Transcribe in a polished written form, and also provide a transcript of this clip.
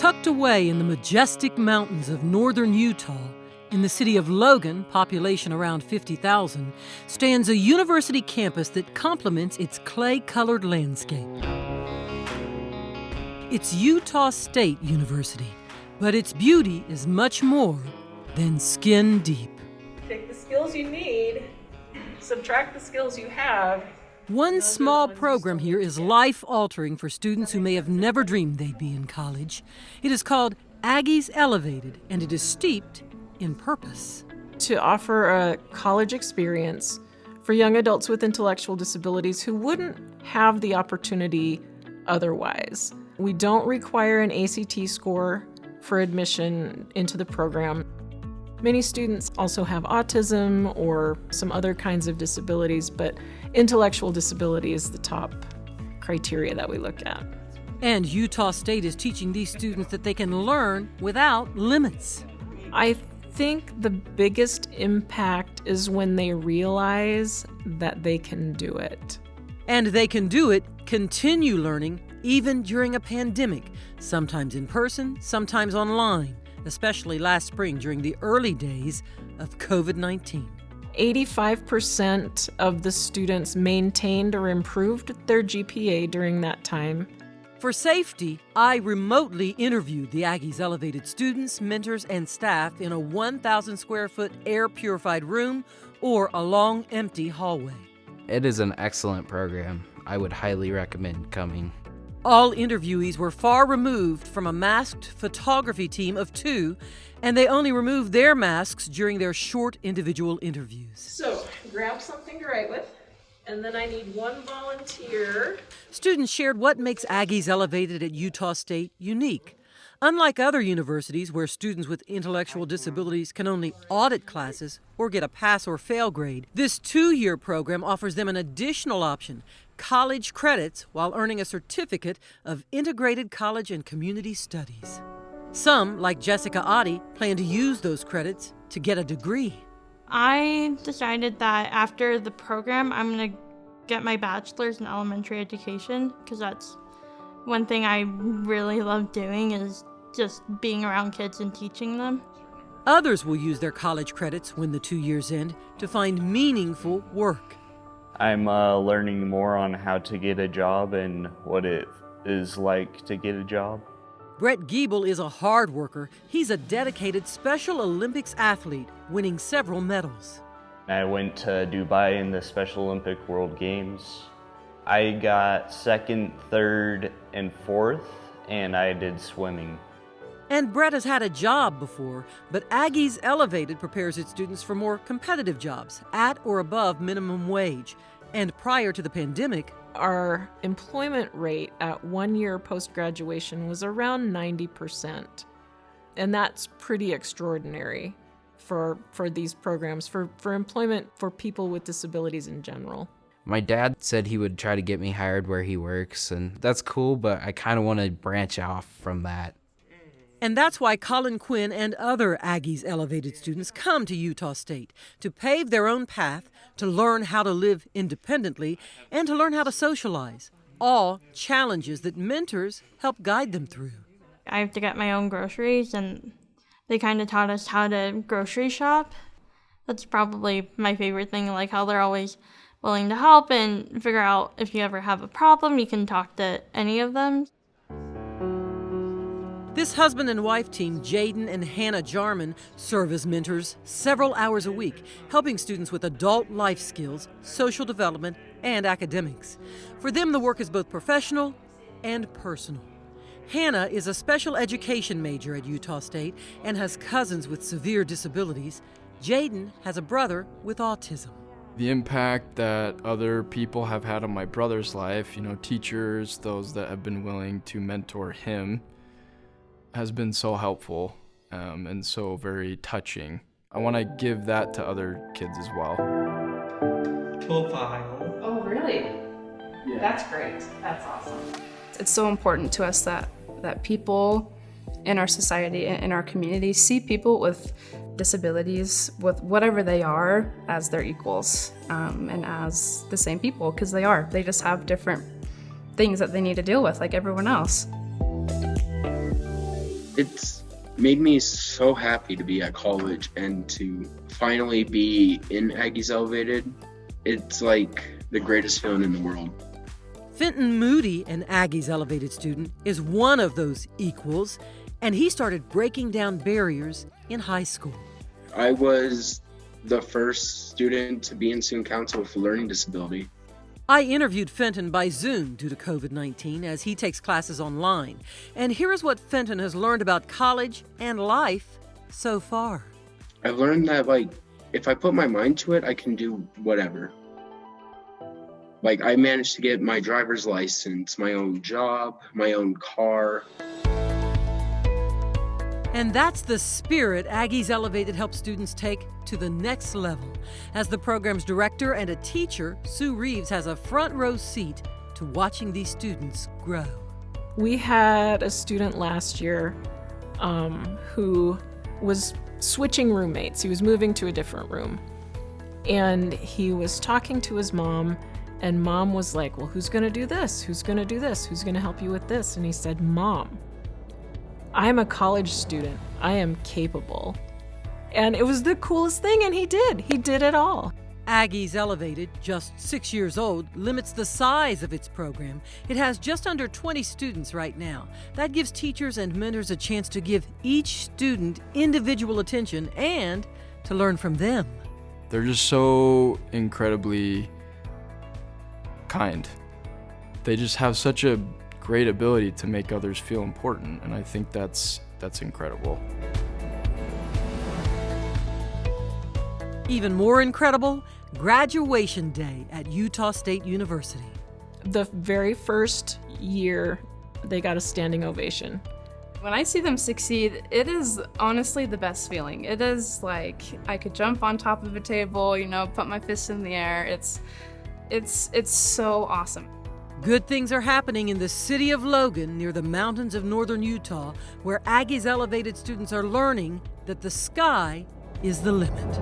Tucked away in the majestic mountains of northern Utah, in the city of Logan, population around 50,000, stands a university campus that complements its clay-colored landscape. It's Utah State University, but its beauty is much more than skin deep. Take the skills you need, subtract the skills you have. One small program here is life-altering for students who may have never dreamed they'd be in college. It is called Aggies Elevated, and it is steeped in purpose. To offer a college experience for young adults with intellectual disabilities who wouldn't have the opportunity otherwise. We don't require an ACT score for admission into the program. Many students also have autism or some other kinds of disabilities, but intellectual disability is the top criteria that we look at. And Utah State is teaching these students that they can learn without limits. I think the biggest impact is when they realize that they can do it. And they can do it, continue learning, even during a pandemic, sometimes in person, sometimes online, especially last spring during the early days of COVID-19. 85% of the students maintained or improved their GPA during that time. For safety, I remotely interviewed the Aggies Elevated students, mentors, and staff in a 1,000 square foot air-purified room or a long, empty hallway. It is an excellent program. I would highly recommend coming. All interviewees were far removed from a masked photography team of 2, and they only removed their masks during their short individual interviews. So, grab something to write with, and then I need one volunteer. Students shared what makes Aggies Elevated at Utah State unique. Unlike other universities where students with intellectual disabilities can only audit classes or get a pass or fail grade, this 2-year program offers them an additional option, college credits, while earning a certificate of integrated college and community studies. Some, like Jessica Oddie, plan to use those credits to get a degree. I decided that after the program, I'm going to get my bachelor's in elementary education, because that's one thing I really love doing, is just being around kids and teaching them. Others will use their college credits when the 2 years end to find meaningful work. I'm learning more on how to get a job and what it is like to get a job. Brett Giebel is a hard worker. He's a dedicated Special Olympics athlete, winning several medals. I went to Dubai in the Special Olympic World Games. I got 2nd, 3rd, and 4th, and I did swimming. And Brett has had a job before, but Aggies Elevated prepares its students for more competitive jobs at or above minimum wage. And prior to the pandemic, Our employment rate at 1 year post-graduation was around 90%. And that's pretty extraordinary for these programs, for employment for people with disabilities in general. My dad said he would try to get me hired where he works, and that's cool, but I kind of want to branch off from that. and that's why Colin Quinn and other Aggies Elevated students come to Utah State to pave their own path, to learn how to live independently, and to learn how to socialize. All challenges that mentors help guide them through. I have to get my own groceries, and they kind of taught us how to grocery shop. That's probably my favorite thing, like how they're always willing to help and figure out if you ever have a problem, you can talk to any of them. This husband and wife team, Jaden and Hannah Jarman, serve as mentors several hours a week, helping students with adult life skills, social development, and academics. For them, the work is both professional and personal. Hannah is a special education major at Utah State and has cousins with severe disabilities. Jaden has a brother with autism. The impact that other people have had on my brother's life, teachers, those that have been willing to mentor him, has been so helpful and so very touching. I want to give that to other kids as well. Profile. Oh, really? Yeah. That's great. That's awesome. It's so important to us that people in our society and in our community see people with disabilities, with whatever they are, as their equals and as the same people, because they are. They just have different things that they need to deal with like everyone else. It's made me so happy to be at college and to finally be in Aggies Elevated. It's like the greatest feeling in the world. Fenton Moody, an Aggies Elevated student, is one of those equals, and he started breaking down barriers in high school. I was the first student to be in student council with a learning disability. I interviewed Fenton by Zoom due to COVID-19 as he takes classes online. And here's what Fenton has learned about college and life so far. I've learned that, if I put my mind to it, I can do whatever. I managed to get my driver's license, my own job, my own car. And that's the spirit Aggies Elevated helps students take to the next level. As the program's director and a teacher, Sue Reeves has a front row seat to watching these students grow. We had a student last year who was switching roommates. He was moving to a different room. And he was talking to his mom, and mom was like, well, who's going to do this? Who's going to do this? Who's going to help you with this? And he said, Mom, I'm a college student. I am capable. And it was the coolest thing, and he did. He did it all. Aggies Elevated, just 6 years old, limits the size of its program. It has just under 20 students right now. That gives teachers and mentors a chance to give each student individual attention and to learn from them. They're just so incredibly kind. They just have such a great ability to make others feel important, and I think that's incredible. Even more incredible, graduation day at Utah State University. The very first year, they got a standing ovation. When I see them succeed, it is honestly the best feeling. It is like I could jump on top of a table, put my fist in the air. It's so awesome. Good things are happening in the city of Logan near the mountains of northern Utah, where Aggies Elevated students are learning that the sky is the limit.